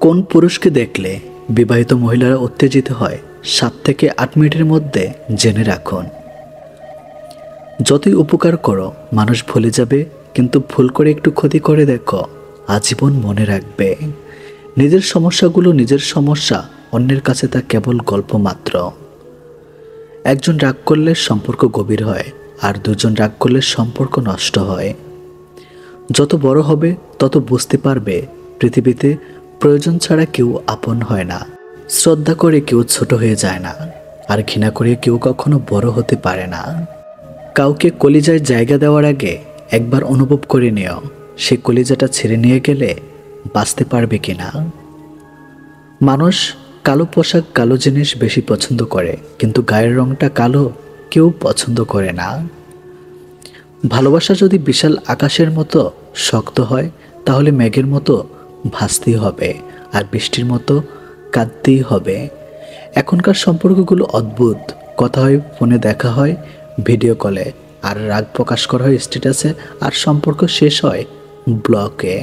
কোন পুরুষকে দেখলে বিবাহিত মহিলারা উত্তেজিত হয় 7 থেকে 8 মিনিটের মধ্যে জেনে রাখুন। যতই উপকার করো মানুষ ভুলে যাবে, কিন্তু ভুল করে একটু ক্ষতি করে দেখো, আজীবন মনে রাখবে। নিজের সমস্যাগুলো নিজের সমস্যা, অন্যের কাছে তা কেবল গল্প মাত্র। একজন রাগ করলে সম্পর্ক গভীর হয়, আর দুজন রাগ করলে সম্পর্ক নষ্ট হয়। যত বড় হবে তত বুঝতে পারবে পৃথিবীতে প্রয়োজন ছাড়া কেউ আপন হয় না। শ্রদ্ধা করে কেউ ছোট হয়ে যায় না, আর ঘৃণা করে কেউ কখনো বড় হতে পারে না। কাউকে কলিজায় জায়গা দেওয়ার আগে একবার অনুভব করে নিও, সে কলিজাটা ছেড়ে নিয়ে গেলে বাঁচতে পারবে কিনা। মানুষ কালো পোশাক, কালো জিনিস বেশি পছন্দ করে, কিন্তু গায়ের রংটা কালো কেউ পছন্দ করে না। ভালোবাসা যদি বিশাল আকাশের মতো শক্ত হয়, তাহলে মেঘের মতো ভাসতেই হবে, আর বৃষ্টির মতো কাঁদতেই হবে। এখনকার সম্পর্কগুলো অদ্ভুত। কথা হয় ফোনে, দেখা হয় ভিডিও কলে, আর রাগ প্রকাশ করা হয় স্ট্যাটাসে, আর সম্পর্ক শেষ হয় ব্লকে।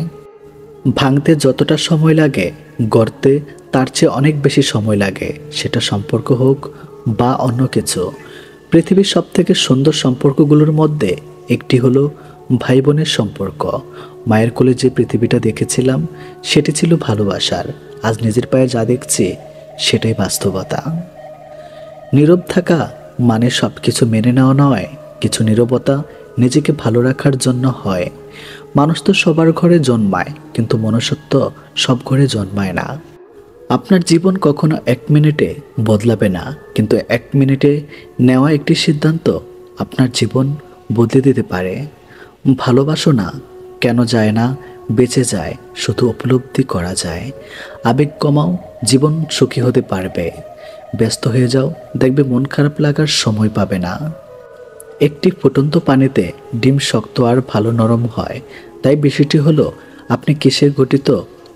ভাঙতে যতটা সময় লাগে গড়তে তার চেয়ে অনেক বেশি সময় লাগে, সেটা সম্পর্ক হোক বা অন্য কিছু। পৃথিবীর সবথেকে সুন্দর সম্পর্কগুলোর মধ্যে একটি হলো ভাই বোনের সম্পর্ক। মায়ের কোলে যে পৃথিবীটা দেখেছিলাম সেটি ছিল ভালোবাসার। আজ নিজের পায়ে যা দেখছি সেটাই বাস্তবতা। নীরব থাকা মানে সব কিছু মেনে নেওয়া নয়, কিছু নীরবতা নিজেকে ভালো রাখার জন্য হয়। মানুষ তো সবার ঘরে জন্মায়, কিন্তু মনুষ্যত্ব সব ঘরে জন্মায় না। আপনার জীবন কখনো 1 মিনিটে বদলাবে না, কিন্তু 1 মিনিটে নেওয়া একটি সিদ্ধান্ত আপনার জীবন বদলে দিতে পারে। ভালোবাসো না, কেন যায় না, বেঁচে যায়, শুধু উপলব্ধি করা যায়। আবেগ কমাও, জীবন সুখী হতে পারবে। ব্যস্ত হয়ে যাও, দেখবে মন খারাপ লাগার সময় পাবে না। একটি ফুটন্ত পানিতে ডিম শক্ত আর ভালো নরম হয়। তাই বিষয়টি হলো, আপনি কিসের গঠিত,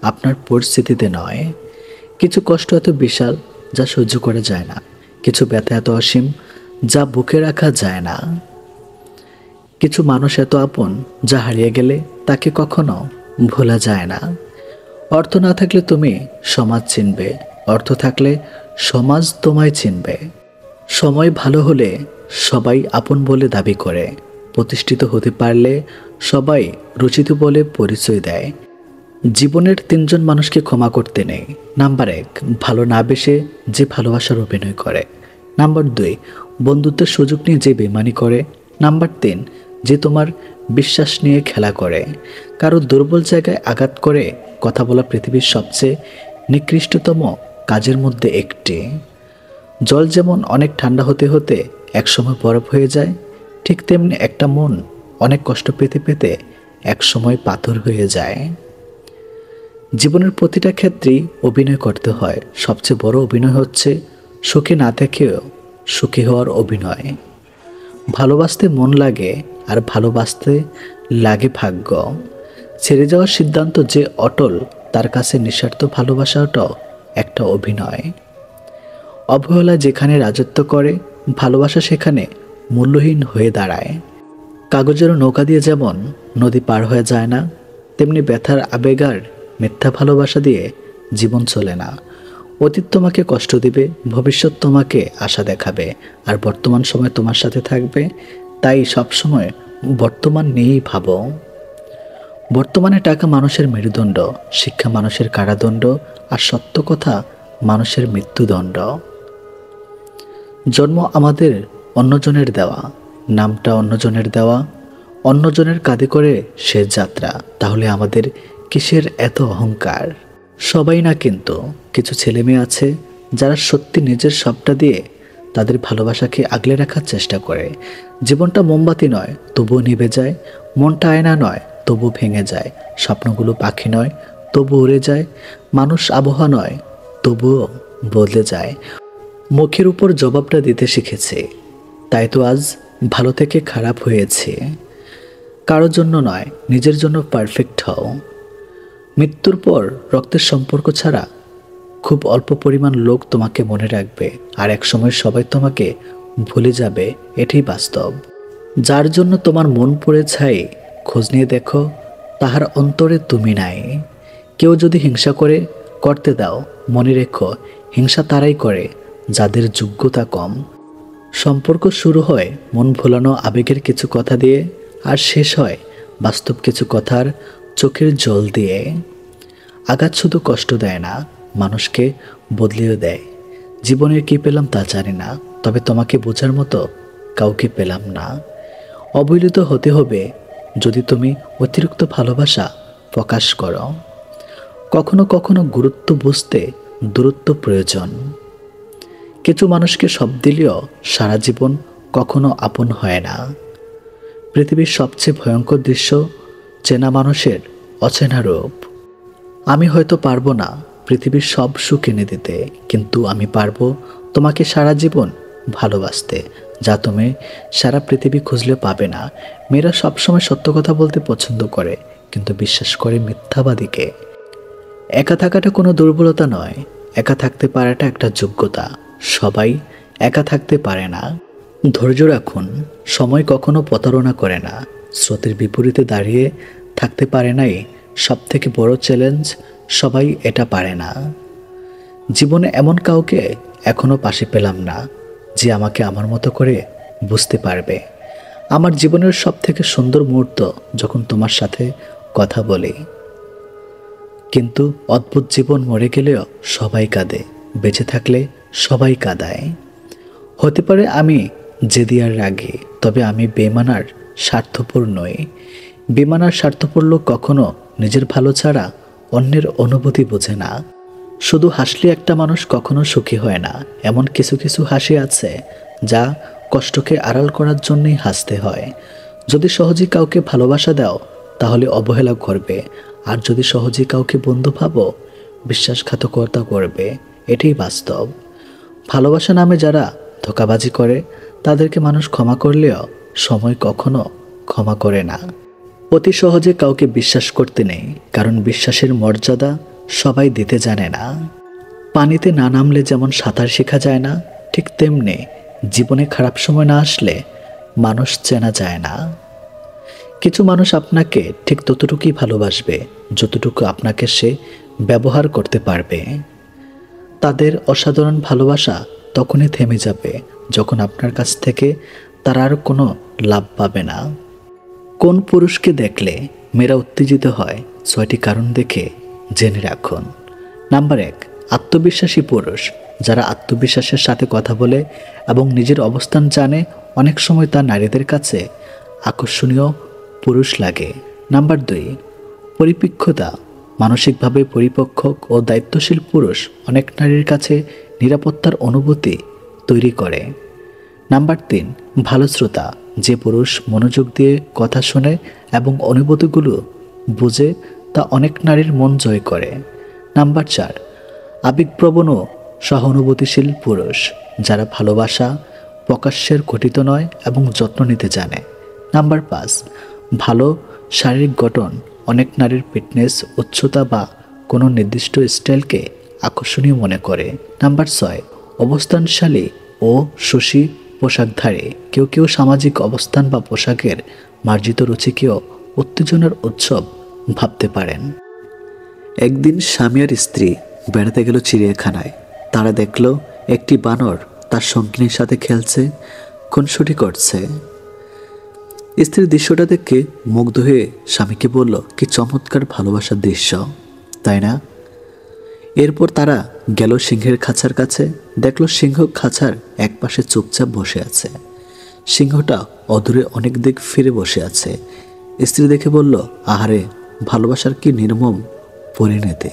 আপনার পরিস্থিতিতে নয়। কিছু কষ্ট এত বিশাল যা সহ্য করা যায় না, কিছু ব্যথা এত অসীম যা বুকে রাখা যায় না। কিছু মানুষ এত আপন যা হারিয়ে গেলে তাকে কখনো ভোলা যায় না। অর্থ না থাকলে তুমি সমাজ চিনবে, অর্থ থাকলে সমাজ তোমায় চিনবে। সময় ভালো হলে সবাই আপন বলে দাবি করে, প্রতিষ্ঠিত হতে পারলে সবাই রচিত বলে পরিচয় দেয়। জীবনের 3জন মানুষকে ক্ষমা করতে নেই। নাম্বার 1, ভালো না বেসে যে ভালোবাসার অভিনয় করে। নাম্বার 2, বন্ধুত্বের সুযোগ নিয়ে যে বেমানি করে। নাম্বার 3, যে তোমার বিশ্বাস নিয়ে খেলা করে। কারো দুর্বল জায়গায় আঘাত করে কথা বলা পৃথিবীর সবচেয়ে নিকৃষ্টতম কাজের মধ্যে একটি। জল যেমন অনেক ঠান্ডা হতে হতে একসময় বরফ হয়ে যায়, ঠিক তেমনি একটা মন অনেক কষ্ট পেতে পেতে একসময় পাথর হয়ে যায়। জীবনের প্রতিটা ক্ষেত্রেই অভিনয় করতে হয়। সবচেয়ে বড় অভিনয় হচ্ছে সুখে না থেকেও সুখী হওয়ার অভিনয়। ভালোবাসতে মন লাগে, আর ভালোবাসতে লাগে ভাগ্য। ছেড়ে যাওয়ার সিদ্ধান্ত যে অটল, তার কাছে নিঃস্বার্থ ভালোবাসাটাও একটা অভিনয়। অবহেলা যেখানে রাজত্ব করে, ভালোবাসা সেখানে মূল্যহীন হয়ে দাঁড়ায়। কাগজের নৌকা দিয়ে যেমন নদী পার হয়ে যায় না, তেমনি ব্যথার আবেগার মিথ্যা ভালোবাসা দিয়ে জীবন চলে না। অতীত তোমাকে কষ্ট দিবে, ভবিষ্যৎ তোমাকে আশা দেখাবে, আর বর্তমান সময় তোমার সাথে থাকবে। তাই সবসময় বর্তমান নিয়েই ভাবো। বর্তমানে টাকা মানুষের মেরুদণ্ড, শিক্ষা মানুষের কারাদণ্ড, আর সত্য কথা মানুষের মৃত্যুদণ্ড। জন্ম আমাদের অন্যজনের দেওয়া, নামটা অন্যজনের দেওয়া, অন্যজনের কাঁধে করে শেষ যাত্রা। তাহলে আমাদের কিসের এত অহংকার? সবাই না, কিন্তু কিছু ছেলে মেয়ে আছে যারা সত্যি নিজের সবটা দিয়ে তাদের ভালোবাসাকে আগলে রাখার চেষ্টা করে। জীবনটা মোমবাতি নয়, তবুও নিভে যায়। মনটা আয়না নয়, তবু ভেঙে যায়। স্বপ্নগুলো পাখি নয়, তবু উড়ে যায়। মানুষ আবহাওয়া নয়, তবুও বদলে যায়। মুখের উপর জবাবটা দিতে শিখেছে, তাই তো আজ ভালো থেকে খারাপ হয়েছে। কারোর জন্য নয়, নিজের জন্য পারফেক্ট হও। মৃত্যুর পর রক্তের সম্পর্ক ছাড়া খুব অল্প পরিমাণ লোক তোমাকে মনে রাখবে, আর একসময় সবাই তোমাকে ভুলে যাবে, এটাই বাস্তব। যার জন্য তোমার মন পড়ে ছাই, খোঁজ নিয়ে দেখো তাহার অন্তরে তুমি নাই। কেউ যদি হিংসা করে করতে দাও। মনে রেখো, হিংসা তারাই করে যাদের যোগ্যতা কম। সম্পর্ক শুরু হয় মন ভোলানো আবেগের কিছু কথা দিয়ে, আর শেষ হয় বাস্তব কিছু কথার চোখের জল দিয়ে। আঘাত শুধু কষ্ট দেয় না, মানুষকে বদলেও দেয়। জীবনের কী পেলাম তা জানি না, তবে তোমাকে বোঝার মতো কাউকে পেলাম না। অবহেলিত হতে হবে যদি তুমি অতিরিক্ত ভালোবাসা প্রকাশ করো। কখনো কখনো গুরুত্ব বুঝতে দূরত্ব প্রয়োজন। কিছু মানুষকে সব দিলেও সারা জীবন কখনো আপন হয় না। পৃথিবীর সবচেয়ে ভয়ঙ্কর দৃশ্য চেনা মানুষের অচেনা রূপ। আমি হয়তো পারবো না পৃথিবীর সব সুখ এনে দিতে, কিন্তু আমি পারবো তোমাকে সারা জীবন ভালোবাসতে, যা তুমি সারা পৃথিবী খুঁজলেও পাবে না। মেয়েরা সবসময় সত্য কথা বলতে পছন্দ করে, কিন্তু বিশ্বাস করে মিথ্যাবাদীকে। একা থাকাটা কোনো দুর্বলতা নয়, একা থাকতে পারাটা একটা যোগ্যতা। সবাই একা থাকতে পারে না। ধৈর্য রাখুন, সময় কখনো প্রতারণা করে না। স্রোতের বিপরীতে দাঁড়িয়ে থাকতে পারে নাই সব থেকে বড় চ্যালেঞ্জ, সবাই এটা পারে না। জীবনে এমন কাউকে এখনো পাশে পেলাম না যে আমাকে আমার মতো করে বুঝতে পারবে। আমার জীবনের সব থেকে সুন্দর মুহূর্ত যখন তোমার সাথে কথা বলি। কিন্তু অদ্ভুত, জীবন মরে গেলেও সবাই কাঁদে, বেঁচে থাকলে সবাই কাঁদায়। হতে পারে আমি জেদি আর রাগী, তবে আমি বেমানার স্বার্থপর নই। বেমানার স্বার্থপর লোক কখনো নিজের ভালো ছাড়া অন্যের অনুভূতি বোঝে না। শুধু হাসলে একটা মানুষ কখনো সুখী হয় না। এমন কিছু কিছু হাসি আছে যা কষ্টকে আড়াল করার জন্যই হাসতে হয়। যদি সহজে কাউকে ভালোবাসা দাও তাহলে অবহেলা করবে, আর যদি সহজে কাউকে বন্ধু ভাবো বিশ্বাসঘাতকতা করবে। এটাই বাস্তব। ভালোবাসা নামে যারা ধোঁকাবাজি করে তাদেরকে মানুষ ক্ষমা করলেও সময় কখনো ক্ষমা করে না। অতি সহজে কাউকে বিশ্বাস করতে নেই, কারণ বিশ্বাসের মর্যাদা সবাই দিতে জানে না। পানিতে না নামলে যেমন সাঁতার শেখা যায় না, ঠিক তেমনি জীবনে খারাপ সময় না আসলে মানুষ চেনা যায় না। কিছু মানুষ আপনাকে ঠিক ততটুকুই ভালোবাসবে যতটুকু আপনাকে সে ব্যবহার করতে পারবে। তাদের অসাধারণ ভালোবাসা তখনই থেমে যাবে যখন আপনার কাছ থেকে তারা আর কোনো লাভ পাবে না। কোন পুরুষকে দেখলে মেয়েরা উত্তেজিত হয়, 6টি কারণ দেখে জেনে রাখুন। নাম্বার 1, আত্মবিশ্বাসী পুরুষ। যারা আত্মবিশ্বাসের সাথে কথা বলে এবং নিজের অবস্থান জানে, অনেক সময় তা নারীদের কাছে আকর্ষণীয় পুরুষ লাগে। নাম্বার 2, পরিপক্কতা। মানসিকভাবে পরিপক্ক ও দায়িত্বশীল পুরুষ অনেক নারীর কাছে নিরাপত্তার অনুভূতি তৈরি করে। নাম্বার 3, ভালো শ্রোতা। যে পুরুষ মনোযোগ দিয়ে কথা শোনে এবং অনুভূতিগুলো বুঝে, তা অনেক নারীর মন জয় করে। নাম্বার 4, আবেগপ্রবণ ও সহানুভূতিশীল পুরুষ। যারা ভালোবাসা প্রকাশ্যের গঠিত নয় এবং যত্ন নিতে জানে। নাম্বার 5, ভালো শারীরিক গঠন। অনেক নারীর ফিটনেস, উচ্চতা বা কোনো নির্দিষ্ট স্টাইলকে আকর্ষণীয় মনে করে। নাম্বার 6, অবস্থানশালী ও সুশী পোশাকধারী। কেউ কেউ সামাজিক অবস্থান বা পোশাকের মার্জিত রুচিকেও উত্তেজনার উৎসব ভাবতে পারেন। একদিন স্বামী আর স্ত্রী বেড়াতে গেল চিড়িয়াখানায়। তারা দেখল একটি বানর তার সঙ্গিনীর সাথে খেলছে, খুনসুটি করছে। স্ত্রীর দৃশ্যটা দেখে মুগ্ধ হয়ে স্বামীকে বলল, কি চমৎকার ভালোবাসার দৃশ্য, তাই না? এরপর তারা গেল সিংহের খাঁচার কাছে। দেখল সিংহ খাঁচার এক পাশে চুপচাপ বসে আছে। সিংহটা অদূরে অনেক দিক ফিরে বসে আছে। স্ত্রী দেখে বলল, আহারে, ভালোবাসার কি নির্মম পরিণতি।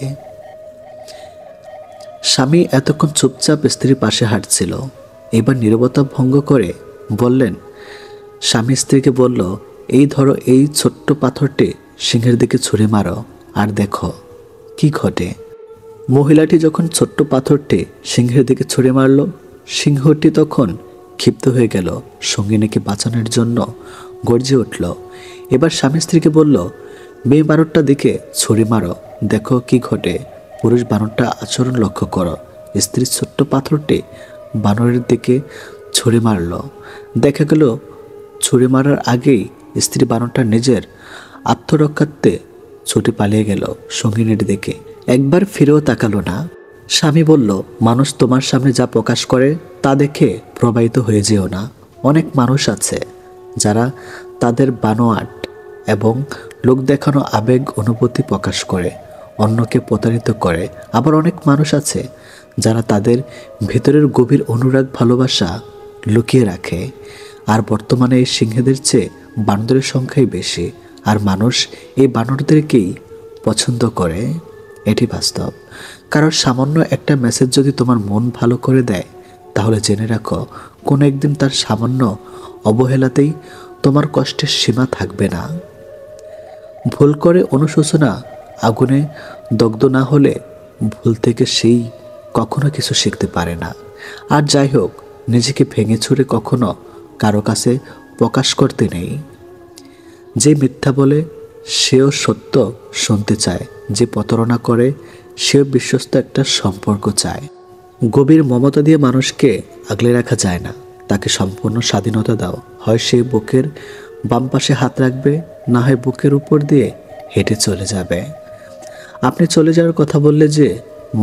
স্বামী এতক্ষণ চুপচাপ স্ত্রীর পাশে হাঁটছিল। এবার নীরবতা ভঙ্গ করে বললেন, স্বামী স্ত্রীকে বলল, এই ধরো এই ছোট্ট পাথরটি সিংহের দিকে ছুঁড়ে মারো, আর দেখো কি ঘটে। মহিলাটি যখন ছোট্ট পাথরটি সিংহের দিকে ছুঁড়ে মারল, সিংহটি তখন ক্ষিপ্ত হয়ে গেল, সঙ্গিনীকে বাঁচানোর জন্য গর্জে উঠল। এবার স্বামী স্ত্রীকে বলল, মেয়ে বানরটা দিকে ছুঁড়ে মারো, দেখো কি ঘটে। পুরুষ বানরটা আচরণ লক্ষ্য করো। স্ত্রী ছোট্ট পাথরটি বানরের দিকে ছুঁড়ে মারল। দেখা গেল ছুঁড়ে মারার আগেই স্ত্রী বানরটা নিজের আত্মরক্ষার্থে ছুটে পালিয়ে গেল সঙ্গিনীর দিকে। একবার ফিরেও তাকালো না। স্বামী বলল, মানুষ তোমার সামনে যা প্রকাশ করে তা দেখে প্রবাহিত হয়ে যেও না। অনেক মানুষ আছে যারা তাদের বানোয়াট এবং লোক দেখানো আবেগ অনুভূতি প্রকাশ করে, অন্যকে প্রতারিত করে। আবার অনেক মানুষ আছে যারা তাদের ভেতরের গভীর অনুরাগ ভালোবাসা লুকিয়ে রাখে। আর বর্তমানে এই সিংহদের চেয়ে বানরের সংখ্যাই বেশি, আর মানুষ এই বানরদেরকেই পছন্দ করে। এটি বাস্তব। কারণ সামান্য একটা মেসেজ যদি তোমার মন ভালো করে দেয়, তাহলে জেনে রাখো কোনো একদিন তার সামান্য অবহেলাতেই তোমার কষ্টের সীমা থাকবে না। ভুল করে অনুশোচনা আগুনে দগ্ধ না হলে ভুল থেকে সেই কখনো কিছু শিখতে পারে না। আর যাই হোক, নিজেকে ভেঙে ছুঁড়ে কখনো কারো কাছে প্রকাশ করতে নেই। যে মিথ্যা বলে সেও সত্য শুনতে চায়, যে প্রতারণা করে সেও বিশ্বস্ত একটা সম্পর্ক চায়। গভীর মমতা দিয়ে মানুষকে আগলে রাখা যায় না, তাকে সম্পূর্ণ স্বাধীনতা দাও। হয় সে বুকের বাম পাশে হাত রাখবে, না হয় বুকের উপর দিয়ে হেঁটে চলে যাবে। আপনি চলে যাওয়ার কথা বললে যে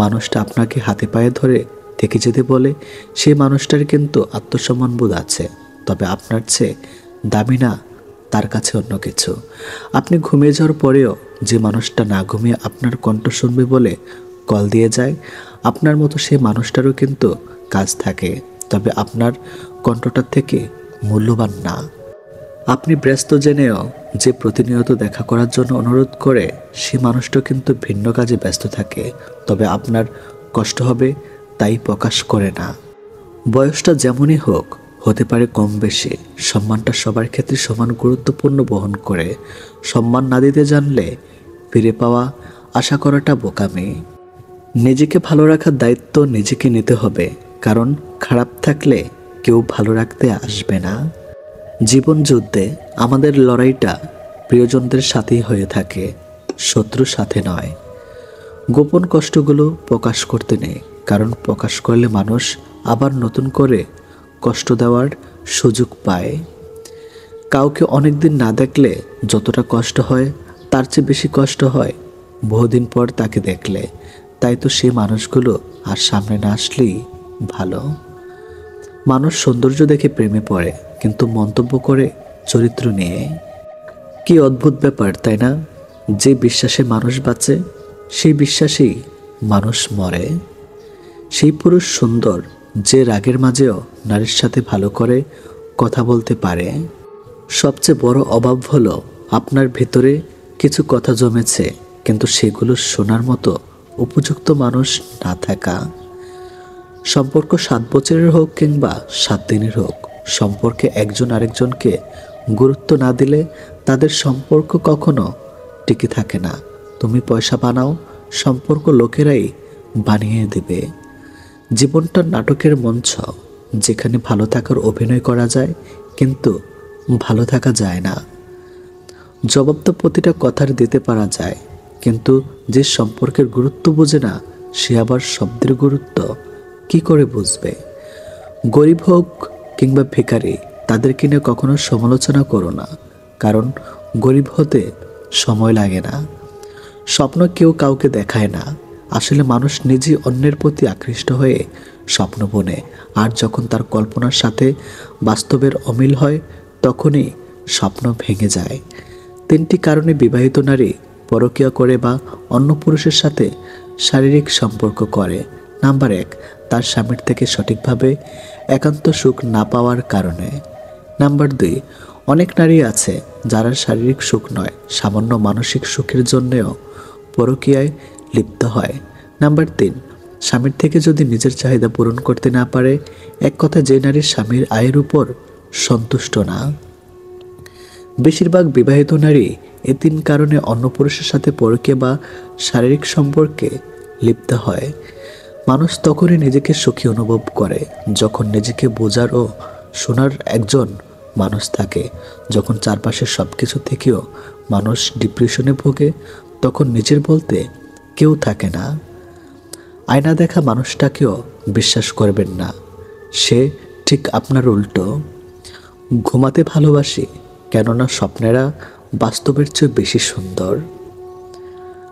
মানুষটা আপনাকে হাতে পায়ে ধরে থেকে যেতে বলে, সেই মানুষটার কিন্তু আত্মসম্মানবোধ আছে, তবে আপনার চেয়ে দামি না তার কাছে অন্য কিছু। আপনি ঘুমিয়ে যাওয়ার পরেও যে মানুষটা না ঘুমিয়ে আপনার কণ্ঠ শুনবে বলে কল দিয়ে যায়, আপনার মতো সেই মানুষটারও কিন্তু কাজ থাকে, তবে আপনার কণ্ঠটার থেকে মূল্যবান না। আপনি ব্যস্ত জেনেও যে প্রতিনিয়ত দেখা করার জন্য অনুরোধ করে, সে মানুষটা কিন্তু ভিন্ন কাজে ব্যস্ত থাকে, তবে আপনার কষ্ট হবে তাই প্রকাশ করে না। বয়সটা যেমনই হোক, হতে পারে কম বেশি, সম্মানটা সবার ক্ষেত্রে সমান গুরুত্বপূর্ণ বহন করে। সম্মান না দিতে জানলে ফিরে পাওয়া আশা করাটা বোকামি। নিজেকে ভালো রাখার দায়িত্ব নিজেকে নিতে হবে, কারণ খারাপ থাকলে কেউ ভালো রাখতে আসবে না। জীবন যুদ্ধে আমাদের লড়াইটা প্রিয়জনদের সাথেই হয়ে থাকে, শত্রুর সাথে নয়। গোপন কষ্টগুলো প্রকাশ করতে নেই, কারণ প্রকাশ করলে মানুষ আবার নতুন করে কষ্ট দেওয়ার সুযোগ পায়। কাউকে অনেকদিন না দেখলে যতটা কষ্ট হয়, তার চেয়ে বেশি কষ্ট হয় বহুদিন পর তাকে দেখলে। তাই তো সেই মানুষগুলো আর সামনে না আসলেই ভালো। মানুষ সৌন্দর্য দেখে প্রেমে পড়ে, কিন্তু মন্তব্য করে চরিত্র নিয়ে। কি অদ্ভুত ব্যাপার, তাই না? যে বিশ্বাসে মানুষ বাঁচে, সেই বিশ্বাসেই মানুষ মরে। সেই পুরুষ সুন্দর যে রাগের মাঝেও নারীর সাথে ভালো করে কথা বলতে পারে। সবচেয়ে বড় অভাব হলো আপনার ভেতরে কিছু কথা জমেছে, কিন্তু সেগুলো শোনার মতো উপযুক্ত মানুষ না থাকা। সম্পর্ক 7 বছরের হোক কিংবা 7 দিনের হোক, সম্পর্কে একজন আরেকজনকে গুরুত্ব না দিলে তাদের সম্পর্ক কখনো টিকে থাকে না। তুমি পয়সা বানাও, সম্পর্ক লোকেরাই বানিয়ে দেবে। জীবনটা নাটকের মঞ্চ, যেখানে ভালো থাকার অভিনয় করা যায় কিন্তু ভালো থাকা যায় না। জবাব তো প্রতিটা কথার দিতে পারা যায়, কিন্তু যে সম্পর্কের গুরুত্ব বোঝে না, সে আবার শব্দের গুরুত্ব কি করে বুঝবে? গরিব হোক কিংবা ভিখারি, তাদেরকে নিয়ে কখনো সমালোচনা করো না, কারণ গরিব হতে সময় লাগে না। স্বপ্ন কেউ কাউকে দেখায় না, আসলে মানুষ নিজেই অন্যের প্রতি আকৃষ্ট হয়ে স্বপ্ন বোনে, আর যখন তার কল্পনার সাথে বাস্তবের অমিল হয়, তখনই স্বপ্ন ভেঙে যায়। 3টি কারণে বিবাহিত নারী পরকীয়া করে বা অন্য পুরুষের সাথে শারীরিক সম্পর্ক করে। নাম্বার 1, তার স্বামীর থেকে সঠিকভাবে একান্ত সুখ না পাওয়ার কারণে। নাম্বার 2, অনেক নারী আছে যারা শারীরিক সুখ নয়, সামান্য মানসিক সুখের জন্যেও পরকীয়ায় লিপ্ত হয়। নাম্বার 3, স্বামীর থেকে যদি নিজের চাহিদা পূরণ করতে না পারে। এক কথা, যে নারীর স্বামীর আয়ের উপর সন্তুষ্ট না। বেশিরভাগ বিবাহিত নারী এই 3 কারণে অন্য পুরুষের সাথে পরকীয়া বা শারীরিক সম্পর্কে লিপ্ত হয়। মানুষ তখনই নিজেকে সুখী অনুভব করে যখন নিজেকে বোঝার ও শোনার একজন মানুষ থাকে। যখন চারপাশের সব কিছু থেকেও মানুষ ডিপ্রেশনে ভোগে, তখন নিজের বলতে কেউ থাকে না। আয়না দেখা মানুষটাকেও বিশ্বাস করবেন না, সে ঠিক আপনার উল্টো। ঘুমাতে ভালোবাসি, কেননা স্বপ্নেরা বাস্তবের চেয়ে বেশি সুন্দর।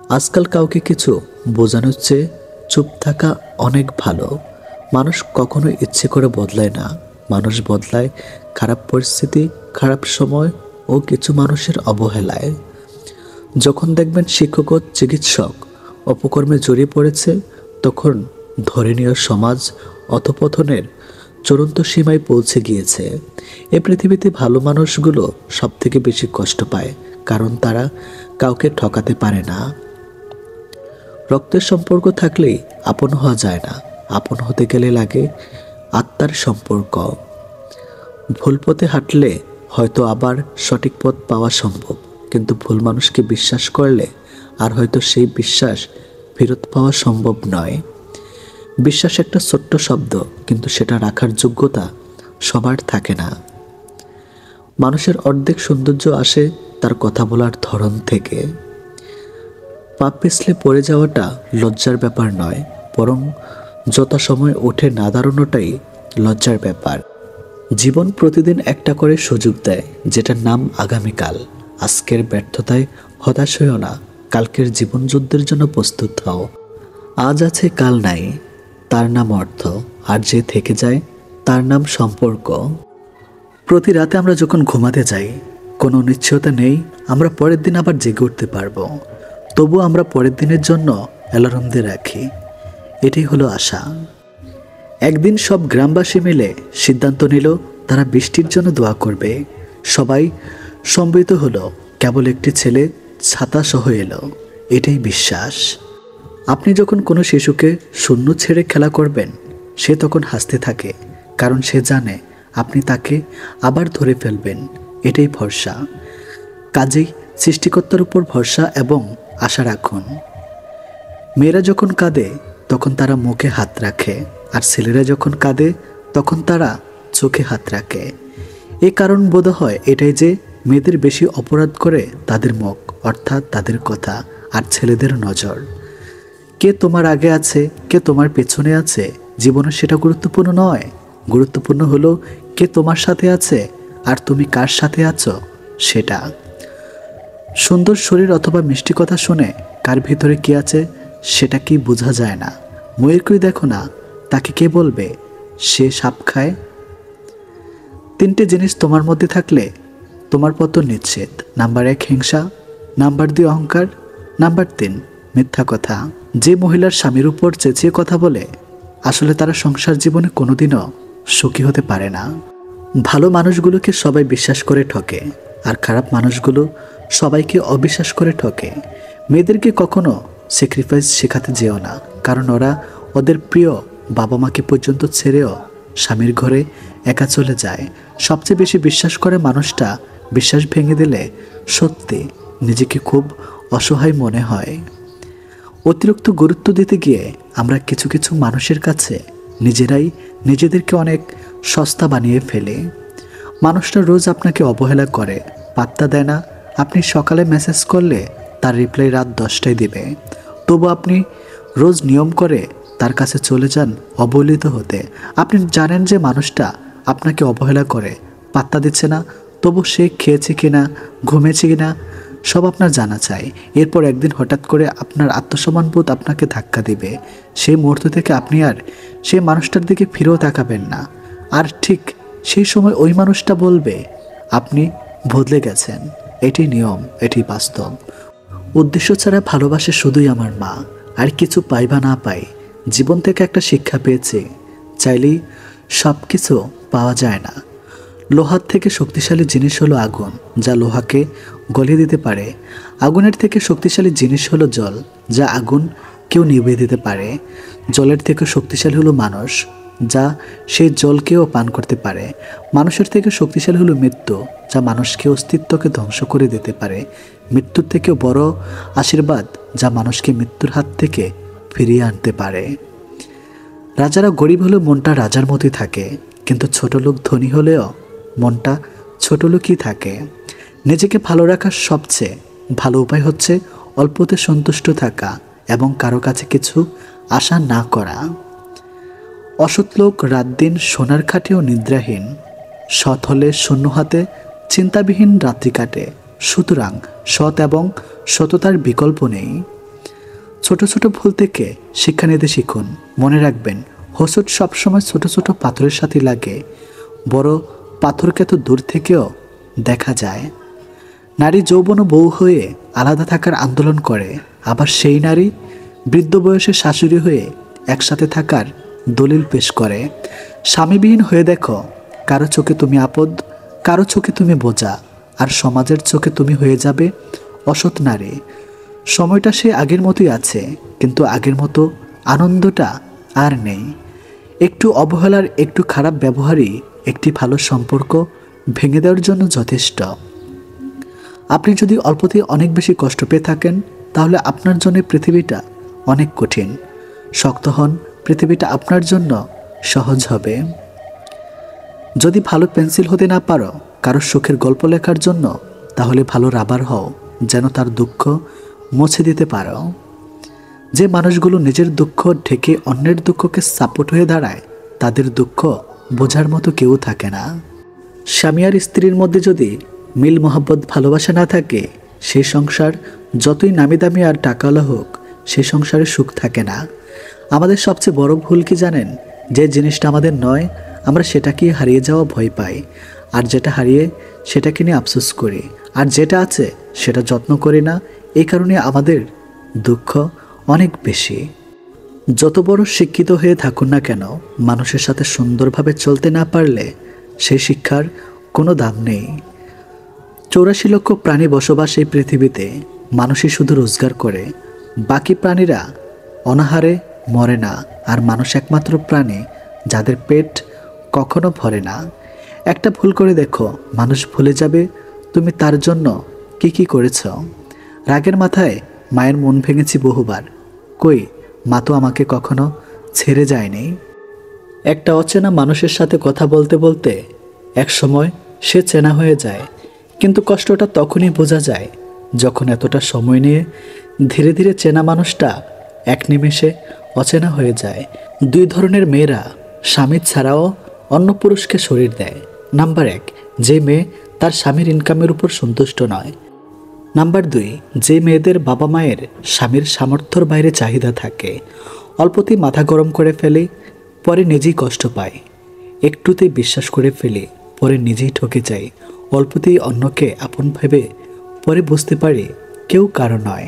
আজকাল কাউকে কিছু বোঝানোর চেয়ে চুপ থাকা অনেক ভালো। মানুষ কখনো ইচ্ছে করে বদলায় না, মানুষ বদলায় খারাপ পরিস্থিতি, খারাপ সময় ও কিছু মানুষের অবহেলায়। যখন দেখবেন শিক্ষক ও চিকিৎসক অপকর্মে জড়িয়ে পড়েছে, তখন ধরে নিয়ে সমাজ অধঃপতনের চূড়ান্ত সীমায় পৌঁছে গিয়েছে। এ পৃথিবীতে ভালো মানুষগুলো সব থেকে বেশি কষ্ট পায়, কারণ তারা কাউকে ঠকাতে পারে না। রক্তের সম্পর্ক থাকলেই আপন হওয়া যায় না, আপন হতে গেলে লাগে আত্মার সম্পর্ক। ভুল পথে হাঁটলে হয়তো আবার সঠিক পথ পাওয়া সম্ভব, কিন্তু ভুল মানুষকে বিশ্বাস করলে আর হয়তো সেই বিশ্বাস ফেরত পাওয়া সম্ভব নয়। বিশ্বাস একটা ছোট্ট শব্দ, কিন্তু সেটা রাখার যোগ্যতা সবার থাকে না। মানুষের অর্ধেক সৌন্দর্য আসে তার কথা বলার ধরন থেকে। পা পিছলে পড়ে যাওয়াটা লজ্জার ব্যাপার নয়, বরং যথাসময় উঠে না দাঁড়ানোটাই লজ্জার ব্যাপার। জীবন প্রতিদিন একটা করে সুযোগ দেয়, যেটার নাম আগামীকাল। আজকের ব্যর্থতায় হতাশ হইও না, কালকের জীবন যুদ্ধের জন্য প্রস্তুত হও। আজ আছে কাল নাই, তার নাম অর্থ, আর যে থেকে যায় তার নাম সম্পর্ক। প্রতি রাতে আমরা যখন ঘুমাতে যাই, কোনো নিশ্চয়তা নেই আমরা পরের দিন আবার জেগে উঠতে পারবো। তবু আমরা পরের দিনের জন্য অ্যালার্ম দিয়ে রাখি, এটাই হলো আশা। একদিন সব গ্রামবাসী মিলে সিদ্ধান্ত নিল তারা বৃষ্টির জন্য দোয়া করবে। সবাই সম্মিলিত হলো, কেবল একটি ছেলে ছাতা সহ এলো। এটাই বিশ্বাস। আপনি যখন কোনো শিশুকে শূন্য ছেড়ে খেলা করবেন, সে তখন হাসতে থাকে, কারণ সে জানে আপনি তাকে আবার ধরে ফেলবেন। এটাই ভরসা। কাজেই সৃষ্টিকর্তার উপর ভরসা এবং আশা রাখুন। মেয়েরা যখন কাঁদে তখন তারা মুখে হাত রাখে, আর ছেলেরা যখন কাঁদে তখন তারা চোখে হাত রাখে। এ কারণ বোধ হয় এটাই যে মেয়েদের বেশি অপরাধ করে তাদের মুখ, অর্থাৎ তাদের কথা, আর ছেলেদের নজর। কে তোমার আগে আছে, কে তোমার পেছনে আছে, জীবনে সেটা গুরুত্বপূর্ণ নয়। গুরুত্বপূর্ণ হলো কে তোমার সাথে আছে আর তুমি কার সাথে আছো সেটা। সুন্দর শরীর অথবা মিষ্টি কথা শুনে কার ভিতরে কি আছে সেটা কি বোঝা যায় না। ময়ূরকেই দেখো না, তাকে কে বলবে সে সাপ খায়? তিনটে জিনিস তোমার মধ্যে থাকলে তোমার পতন নিশ্চিত। নাম্বার 1 হিংসা, নাম্বার 2 অহংকার, নাম্বার 3 মিথ্যা কথা। যে মহিলার স্বামীর উপর চেঁচিয়ে কথা বলে, আসলে তারা সংসার জীবনে কোনোদিনও সুখী হতে পারে না। ভালো মানুষগুলোকে সবাই বিশ্বাস করে ঠকে, আর খারাপ মানুষগুলো সবাইকে অবিশ্বাস করে ঠকে। মেয়েদেরকে কখনো স্যাক্রিফাইস শেখাতে যেও না, কারণ ওরা ওদের প্রিয় বাবা মাকে পর্যন্ত ছেড়েও স্বামীর ঘরে একা চলে যায়। সবচেয়ে বেশি বিশ্বাস করে মানুষটা বিশ্বাস ভেঙে দিলে সত্যি নিজেকে খুব অসহায় মনে হয়। অতিরিক্ত গুরুত্ব দিতে গিয়ে আমরা কিছু কিছু মানুষের কাছে নিজেরাই নিজেদেরকে অনেক সস্তা বানিয়ে ফেলি। মানুষটা রোজ আপনাকে অবহেলা করে, পাত্তা দেয় না। আপনি সকালে মেসেজ করলে তার রিপ্লাই রাত 10টায় দিবে, তবু আপনি রোজ নিয়ম করে তার কাছে চলে যান অবহেলিত হতে। আপনি জানেন যে মানুষটা আপনাকে অবহেলা করে, পাত্তা দিচ্ছে না, তবু সে খেয়েছে কিনা, ঘুমিয়েছে কিনা সব আপনার জানা চাই। এরপর একদিন হঠাৎ করে আপনার আত্মসম্মানবোধ আপনাকে ধাক্কা দিবে। সেই মুহূর্ত থেকে আপনি আর সেই মানুষটার দিকে ফিরেও তাকাবেন না। আর ঠিক সেই সময় ওই মানুষটা বলবে আপনি বদলে গেছেন। এটি নিয়ম, এটি বাস্তব। উদ্দেশ্য ছাড়া ভালোবাসে শুধুই আমার মা। আর কিছু পাই বা না পাই, জীবন থেকে একটা শিক্ষা পেয়েছি, চাইলেই সব কিছু পাওয়া যায় না। লোহার থেকে শক্তিশালী জিনিস হলো আগুন, যা লোহাকে গলিয়ে দিতে পারে। আগুনের থেকে শক্তিশালী জিনিস হলো জল, যা আগুন কেউ নিভিয়ে দিতে পারে। জলের থেকে শক্তিশালী হলো মানুষ, যা সেই জলকেও পান করতে পারে। মানুষের থেকে শক্তিশালী হলো মৃত্যু, যা মানুষকে অস্তিত্বকে ধ্বংস করে দিতে পারে। মৃত্যুর থেকেও বড় আশীর্বাদ, যা মানুষকে মৃত্যুর হাত থেকে ফিরিয়ে আনতে পারে। রাজারা গরিব হলেও মনটা রাজার মতোই থাকে, কিন্তু ছোট লোক ধনী হলেও মনটা ছোট লোকই থাকে। নিজেকে ভালো রাখার সবচেয়ে ভালো উপায় হচ্ছে অল্পতে সন্তুষ্ট থাকা এবং কারো কাছে কিছু আশা না করা। অসৎ লোক রাত দিন সোনার খাটেও নিদ্রাহীন, সৎ হলে শূন্য হাতে চিন্তাবিহীন রাত্রি কাটে। সুতরাং সৎ এবং সততার বিকল্প নেই। ছোট ছোট ভুল থেকে শিক্ষা নিতে শিখুন। মনে রাখবেন, হোঁচট সবসময় ছোট ছোট পাথরের সাথে লাগে, বড় পাথরকে তো দূর থেকেও দেখা যায়। নারী যৌবন ও বউ হয়ে আলাদা থাকার আন্দোলন করে, আবার সেই নারী বৃদ্ধ বয়সে শাশুড়ি হয়ে একসাথে থাকার দলিল পেশ করে। স্বামীবিহীন হয়ে দেখো, কারো চোখে তুমি আপদ, কারো চোখে তুমি বোঝা, আর সমাজের চোখে তুমি হয়ে যাবে অসৎ নারী। সময়টা সে আগের মতোই আছে, কিন্তু আগের মতো আনন্দটা আর নেই। একটু অবহেলার, একটু খারাপ ব্যবহারই একটি ভালো সম্পর্ক ভেঙে দেওয়ার জন্য যথেষ্ট। আপনি যদি অল্পতেই অনেক বেশি কষ্ট পেয়ে থাকেন, তাহলে আপনার জন্য পৃথিবীটা অনেক কঠিন। শক্ত হন, পৃথিবীটা আপনার জন্য সহজ হবে। যদি ভালো পেন্সিল হতে না পারো কারো সুখের গল্প লেখার জন্য, তাহলে ভালো রাবার হও, যেন তার দুঃখ মুছে দিতে পারো। যে মানুষগুলো নিজের দুঃখ ঢেকে অন্যের দুঃখকে সাপোর্ট হয়ে দাঁড়ায়, তাদের দুঃখ বোঝার মতো কেউ থাকে না। স্বামী আর স্ত্রীর মধ্যে যদি মিল মোহাব্বত ভালোবাসা না থাকে, সেই সংসার যতই নামি দামি আর টাকাওয়ালা হোক, সেই সংসারে সুখ থাকে না। আমাদের সবচেয়ে বড় ভুল কি জানেন? যে জিনিসটা আমাদের নয়, আমরা সেটাকে হারিয়ে যাওয়া ভয় পাই, আর যেটা হারিয়ে সেটাকে নিয়ে আফসোস করি, আর যেটা আছে সেটা যত্ন করি না। এই কারণে আমাদের দুঃখ অনেক বেশি। যত বড় শিক্ষিত হয়ে থাকুন না কেন, মানুষের সাথে সুন্দরভাবে চলতে না পারলে সেই শিক্ষার কোনো দাম নেই। 84 লক্ষ প্রাণী বসবাস এই পৃথিবীতে। মানুষই শুধু রোজগার করে, বাকি প্রাণীরা অনাহারে মরে না। আর মানুষ একমাত্র প্রাণী যাদের পেট কখনো ভরে না। একটা ভুল করে দেখো, মানুষ ভুলে যাবে তুমি তার জন্য কি কি করেছ। রাগের মাথায় মায়ের মন ভেঙেছি বহুবার, কই মা তো আমাকে কখনো ছেড়ে যায়নি। একটা অচেনা মানুষের সাথে কথা বলতে বলতে এক সময় সে চেনা হয়ে যায়, কিন্তু কষ্টটা তখনই বোঝা যায় যখন এতটা সময় নিয়ে ধীরে ধীরে চেনা মানুষটা এক নিমেষে অচেনা হয়ে যায়। 2 ধরনের মেয়েরা স্বামী ছাড়াও অন্য পুরুষকে শরীর দেয়। নাম্বার 1, যে মেয়ে তার স্বামীর ইনকামের উপর সন্তুষ্ট নয়। নাম্বার 2, যে মেয়েদের বাবা মায়ের স্বামীর সামর্থ্যর বাইরে চাহিদা থাকে। অল্পতেই মাথা গরম করে ফেলে, পরে নিজেই কষ্ট পায়। একটুতেই বিশ্বাস করে ফেলে, পরে নিজেই ঠকে যায়। অল্পতেই অন্যকে আপন ভেবে, পরে বুঝতে পারে কেউ কারো নয়।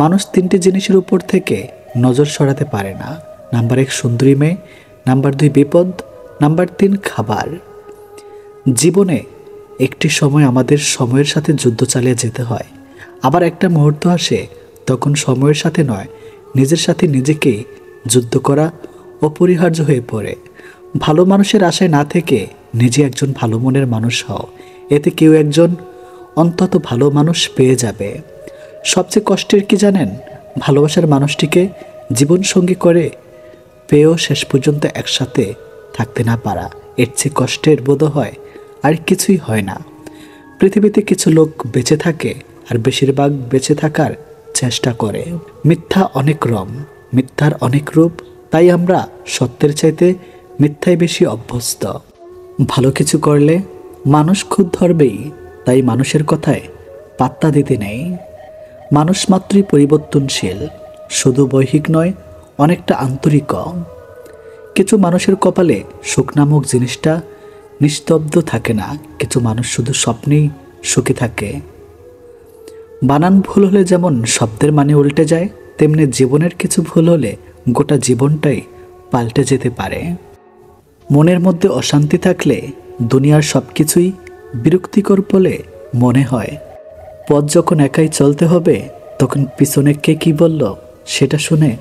মানুষ 3টে জিনিসের উপর থেকে নজর সরাতে পারে না। নাম্বার 1 সুন্দরী মেয়ে, নাম্বার 2 বিপদ, নাম্বার 3 খাবার। জীবনে একটি সময় আমাদের সময়ের সাথে যুদ্ধ চালিয়ে যেতে হয়, আবার একটা মুহূর্ত আসে তখন সময়ের সাথে নয়, নিজের সাথে নিজেকেই যুদ্ধ করা অপরিহার্য হয়ে পড়ে। ভালো মানুষের আশায় না থেকে নিজে একজন ভালো মনের মানুষ হও, এতে কেউ একজন অন্তত ভালো মানুষ পেয়ে যাবে। সবচেয়ে কষ্টের কি জানেন? ভালোবাসার মানুষটিকে জীবনসঙ্গী করে পেয়েও শেষ পর্যন্ত একসাথে থাকতে না পারা। এর চেয়ে কষ্টের বোধ হয় আর কিছুই হয় না। পৃথিবীতে কিছু লোক বেঁচে থাকে, আর বেশিরভাগ বেঁচে থাকার চেষ্টা করে। মিথ্যা অনেক রং, মিথ্যার অনেক রূপ, তাই আমরা সত্যের চাইতে মিথ্যায় বেশি অভ্যস্ত। ভালো কিছু করলে মানুষ খুদ ধরবেই, তাই মানুষের কথায় পাত্তা দিতে নেই। মানুষ মাত্রই পরিবর্তনশীল, শুধু বৈহিক নয়, অনেকটা আন্তরিক। কিছু মানুষের কপালে সুখ নামক জিনিসটা নিস্তব্ধ থাকে না, কিছু মানুষ শুধু স্বপ্নেই সুখী থাকে। বানান ভুল হলে যেমন শব্দের মানে উল্টে যায়, তেমনি জীবনের কিছু ভুল হলে গোটা জীবনটাই পাল্টে যেতে পারে। মনের মধ্যে অশান্তি থাকলে দুনিয়ার সব কিছুই বিরক্তিকর বলে মনে হয়। পথ যখন একাই চলতে হবে, তখন পিছনে কে কী বলল সেটা শুনে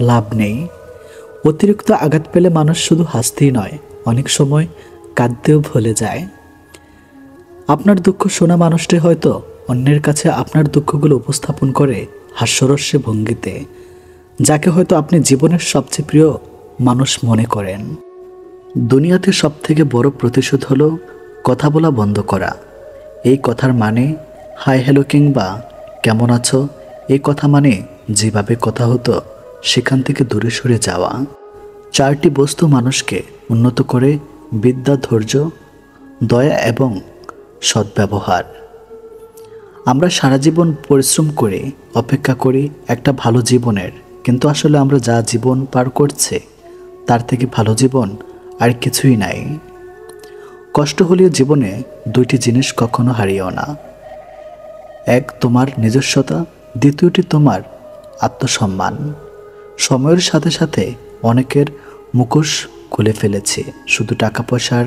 লাভ নেই। অতিরিক্ত আঘাত পেলে মানুষ শুধু হাসতেই নয়, অনেক সময় কাঁদতেও ভুলে যায়। আপনার দুঃখ শোনা মানুষটি হয়তো অন্যের কাছে আপনার দুঃখগুলো উপস্থাপন করে হাস্যরস্যে ভঙ্গিতে, যাকে হয়তো আপনি জীবনের সবচেয়ে প্রিয় মানুষ মনে করেন। দুনিয়াতে সবথেকে বড় প্রতিশোধ হলো কথা বলা বন্ধ করা। এই কথার মানে হাই হ্যালো কিংবা কেমন আছো, এই কথা মানে যেভাবে কথা হতো সেখান থেকে দূরে সরে যাওয়া। 4টি বস্তু মানুষকে উন্নত করে: বিদ্যা, ধৈর্য, দয়া এবং সদ্ব্যবহার। আমরা সারা জীবন পরিশ্রম করি, অপেক্ষা করি একটা ভালো জীবনের, কিন্তু আসলে আমরা যা জীবন পার করছে তার থেকে ভালো জীবন আর কিছুই নাই। কষ্ট হলেও জীবনে দুইটি জিনিস কখনো হারিও না। এক তোমার নিজস্বতা, দ্বিতীয়টি তোমার আত্মসম্মান। সময়ের সাথে সাথে অনেকের মুখোশ খুলে ফেলেছে। শুধু টাকা পয়সার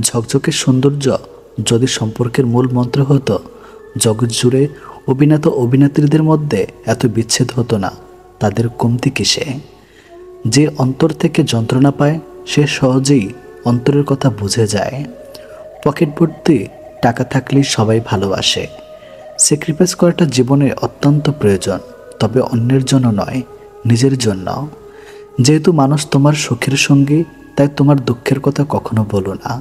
ঝকঝকে সৌন্দর্য যদি সম্পর্কের মূল মন্ত্র হতো, জগৎ জুড়ে অভিনেতা অভিনেত্রীদের মধ্যে এত বিচ্ছেদ হতো না। তাদের কমতি কিসে? যে অন্তর থেকে যন্ত্রণা পায় সে সহজেই অন্তরের কথা বুঝে যায়। পকেট ভর্তি টাকা থাকলেই সবাই ভালোবাসে। স্যাক্রিফাইস করাটা জীবনে অত্যন্ত প্রয়োজন, তবে অন্যের জন্য নয়, নিজের জন্য। যেহেতু মানুষ তোমার সুখের সঙ্গী, তাই তোমার দুঃখের কথা কখনো বলো না।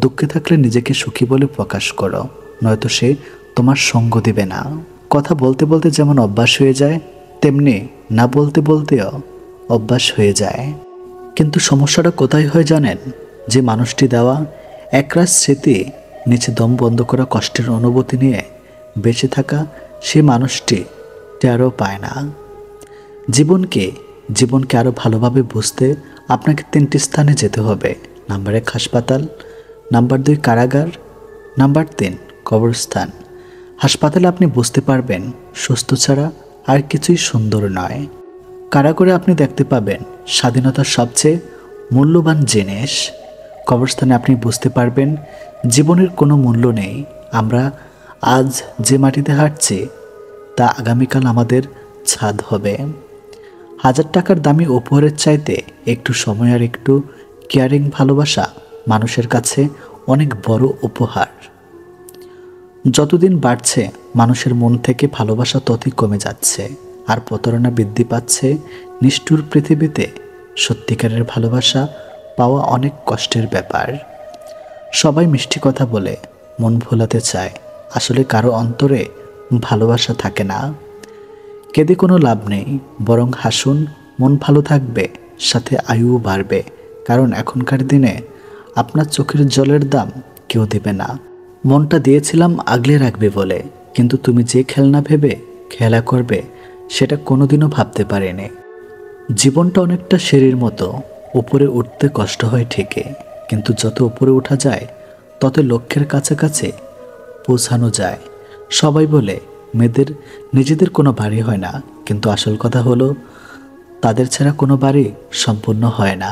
দুঃখে থাকলে নিজেকে সুখী বলে প্রকাশ করো, নয়তো সে তোমার সঙ্গ দিবে না। কথা বলতে বলতে যেমন অভ্যাস হয়ে যায়, তেমনি না বলতে বলতেও অভ্যাস হয়ে যায়। কিন্তু সমস্যাটা কোথায় হয় জানেন? যে মানুষটি দেওয়া একরাশ স্মৃতি, নিচে দম বন্ধ করা কষ্টের অনুভূতি নিয়ে বেঁচে থাকা, সে মানুষটি টেরও পায় না। জীবনকে আরও ভালোভাবে বুঝতে আপনাকে 3টি স্থানে যেতে হবে। নাম্বার 1 হাসপাতাল, নাম্বার 2 কারাগার, নাম্বার 3 কবরস্থান। হাসপাতালে আপনি বুঝতে পারবেন সুস্থ ছাড়া আর কিছুই সুন্দর নয়। কারাগারে আপনি দেখতে পাবেন স্বাধীনতার সবচেয়ে মূল্যবান জিনিস। কবরস্থানে আপনি বুঝতে পারবেন জীবনের কোনো মূল্য নেই। আমরা আজ যে মাটিতে হাঁটছি তা আগামীকাল আমাদের ছাদ হবে। 1000 টাকার দামি উপহারের চাইতে একটু সময় আর একটু কেয়ারিং ভালোবাসা মানুষের কাছে অনেক বড় উপহার। যতদিন বাড়ছে মানুষের মন থেকে ভালোবাসা ততই কমে যাচ্ছে, আর প্রতারণা বৃদ্ধি পাচ্ছে। নিষ্ঠুর পৃথিবীতে সত্যিকারের ভালোবাসা পাওয়া অনেক কষ্টের ব্যাপার। সবাই মিষ্টি কথা বলে মন ভোলাতে চায়, আসলে কারো অন্তরে ভালোবাসা থাকে না। কেঁদে কোনো লাভ নেই, বরং হাসুন, মন ভালো থাকবে, সাথে আয়ুও বাড়বে। কারণ এখনকার দিনে আপনার চোখের জলের দাম কেউ দেবে না। মনটা দিয়েছিলাম আগলে রাখবে বলে, কিন্তু তুমি যে খেলনা ভেবে খেলা করবে সেটা কোনোদিনও ভাবতে পারেনি। জীবনটা অনেকটা সিঁড়ির মতো, উপরে উঠতে কষ্ট হয় ঠিকই, কিন্তু যত উপরে ওঠা যায় তত লক্ষ্যের কাছাকাছি পৌঁছানো যায়। সবাই বলে মেয়েদের নিজেদের কোনো বাড়ি হয় না, কিন্তু আসল কথা হলো তাদের ছাড়া কোনো বাড়ি সম্পূর্ণ হয় না।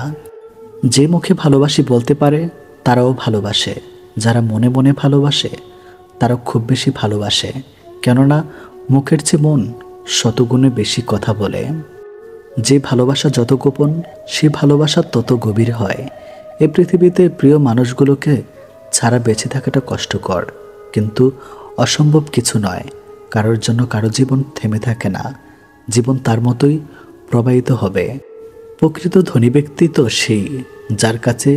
যে মুখে ভালোবাসি বলতে পারে তারাও ভালোবাসে, যারা মনে মনে ভালোবাসে তারা খুব বেশি ভালোবাসে। কেননা মুখের চেয়ে মন শতগুণে বেশি কথা বলে। যে ভালোবাসা যত গোপন, সে ভালোবাসা তত গভীর হয়। এই পৃথিবীতে প্রিয় মানুষগুলোকে ছাড়া বেঁচে থাকাটা কষ্টকর, কিন্তু অসম্ভব কিছু নয়। কারোর জন্য কারো জীবন থেমে থাকে না, জীবন তার মতোই প্রবাহিত হবে। প্রকৃত ধনী ব্যক্তি তো সেই, যার কাছে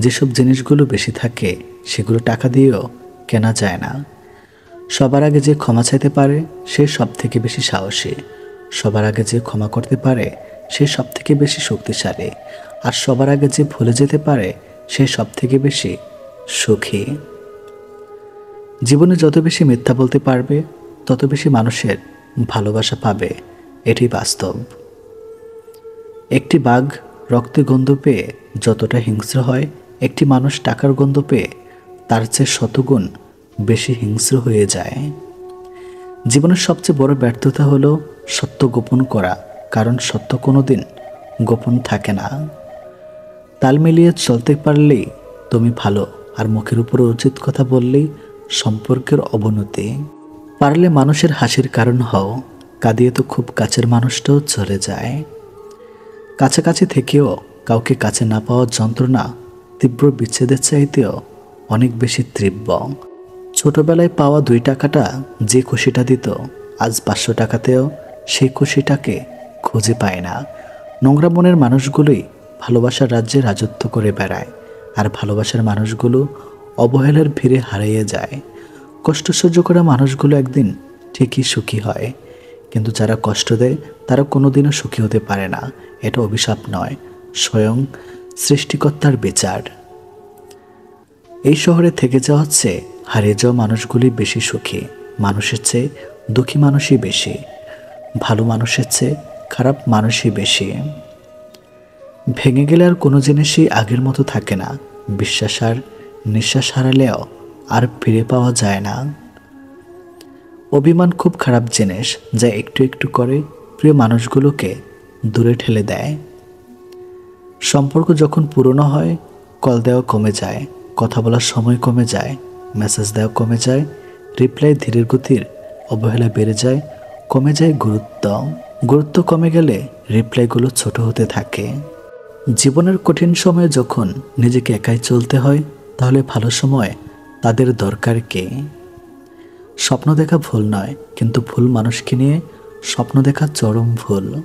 যেসব জিনিসগুলো বেশি থাকে সেগুলো টাকা দিয়েও কেনা যায় না। সবার আগে যে ক্ষমা চাইতে পারে সে সব থেকে বেশি সাহসী। সবার আগে যে ক্ষমা করতে পারে সে সব থেকে বেশি শক্তিশালী। আর সবার আগে যে ভুলে যেতে পারে সে সব থেকে বেশি সুখী। জীবনে যত বেশি মিথ্যা বলতে পারবে তত বেশি মানুষের ভালোবাসা পাবে, এটি বাস্তব। একটি বাঘ রক্তের গন্ধ পেয়ে যতটা হিংস্র হয়, একটি মানুষ টাকার গন্ধ পেয়ে তার চেয়ে শতগুণ বেশি হিংস্র হয়ে যায়। জীবনের সবচেয়ে বড় ব্যর্থতা হলো সত্য গোপন করা, কারণ সত্য কোনোদিন গোপন থাকে না। তাল মিলিয়ে চলতে পারলেই তুমি ভালো, আর মুখের উপর উচিত কথা বললেই সম্পর্কের অবনতি। পারলে মানুষের হাসির কারণ হও, কাঁদিয়ে তো খুব কাছের মানুষটাও চলে যায়। কাছাকাছি থেকেও কাউকে কাছে না পাওয়ার যন্ত্রণা তীব্র বিচ্ছেদের চাইতেও অনেক বেশি তীব্র। ছোটবেলায় পাওয়া 2 টাকাটা যে খুশিটা দিত, আজ 500 টাকাতেও সেই খুশিটাকে খুঁজে পায় না। নোংরা মনের মানুষগুলোই ভালোবাসার রাজ্যে রাজত্ব করে বেড়ায়, আর ভালোবাসার মানুষগুলো অবহেলার ভিড়ে হারিয়ে যায়। কষ্ট সহ্য করা মানুষগুলো একদিন ঠিকই সুখী হয়, কিন্তু যারা কষ্ট দেয় তারা কোনোদিনও সুখী হতে পারে না। এটা অভিশাপ নয়, স্বয়ং সৃষ্টিকর্তার বিচার। এই শহরে থেকে যাওয়া হচ্ছে হারিয়ে যাওয়া মানুষগুলি বেশি সুখী, মানুষের চেয়ে দুঃখী মানুষই বেশি, ভালো মানুষের চেয়ে খারাপ মানুষই বেশি। ভেঙে গেলে আর কোনো জিনিসই আগের মতো থাকে না। বিশ্বাস আর নিঃশ্বাস হারালেও আর ফিরে পাওয়া যায় না। অভিমান খুব খারাপ জিনিস, যা একটু একটু করে প্রিয় মানুষগুলোকে দূরে ঠেলে দেয়। সম্পর্ক যখন পুরনো হয়, কল দেওয়া কমে যায়, কথা বলার সময় কমে যায়, মেসেজ দেওয়া কমে যায়, রিপ্লাই ধীরের গতির, অবহেলা বেড়ে যায়, কমে যায় গুরুত্ব কমে গেলে রিপ্লাইগুলো ছোট হতে থাকে। জীবনের কঠিন সময়ে যখন নিজেকে একাই চলতে হয়, তাহলে ভালো সময় তাদের দরকার কে? স্বপ্ন দেখা ভুল নয়, কিন্তু ভুল মানুষকে নিয়ে স্বপ্ন দেখা চরম ভুল।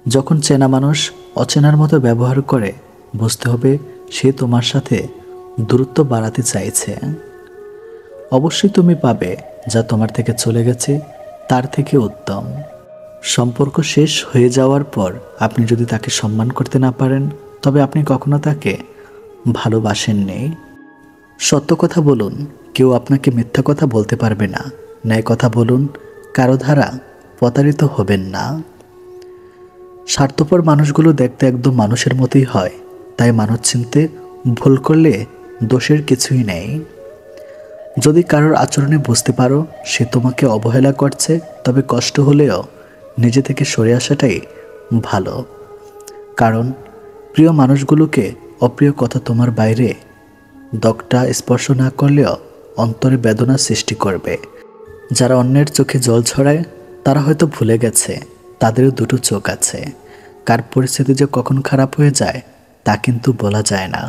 যখন চেনা মানুষ অচেনার মতো ব্যবহার করে, বুঝতে হবে সে তোমার সাথে দূরত্ব বাড়াতে চাইছে। অবশ্যই তুমি পাবে যা তোমার থেকে চলে গেছে তার থেকে উত্তম। সম্পর্ক শেষ হয়ে যাওয়ার পর আপনি যদি তাকে সম্মান করতে না পারেন, তবে আপনি কখনো তাকে ভালোবাসেননি। সত্য কথা বলুন, কেউ আপনাকে মিথ্যা কথা বলতে পারবে না। ন্যায় কথা বলুন, কারো দ্বারা প্রতারিত হবেন না। স্বার্থপর মানুষগুলো দেখতে একদম মানুষের মতোই হয়, তাই মানুষ চিনতে ভুল করলে দোষের কিছুই নেই। যদি কারোর আচরণে বুঝতে পারো সে তোমাকে অবহেলা করছে, তবে কষ্ট হলেও নিজে থেকে সরে আসাটাই ভালো। কারণ প্রিয় মানুষগুলোকে অপ্রিয় কথা তোমার বাইরে দগটা স্পর্শ না করলেও অন্তরে বেদনা সৃষ্টি করবে। যারা অন্যের চোখে জল ছড়ায় তারা হয়তো ভুলে গেছে তাদেরও দুটো চোখ আছে। কার পরিস্থিতি যে কখন খারাপ হয়ে যায় তা কিন্তু বলা যায় না।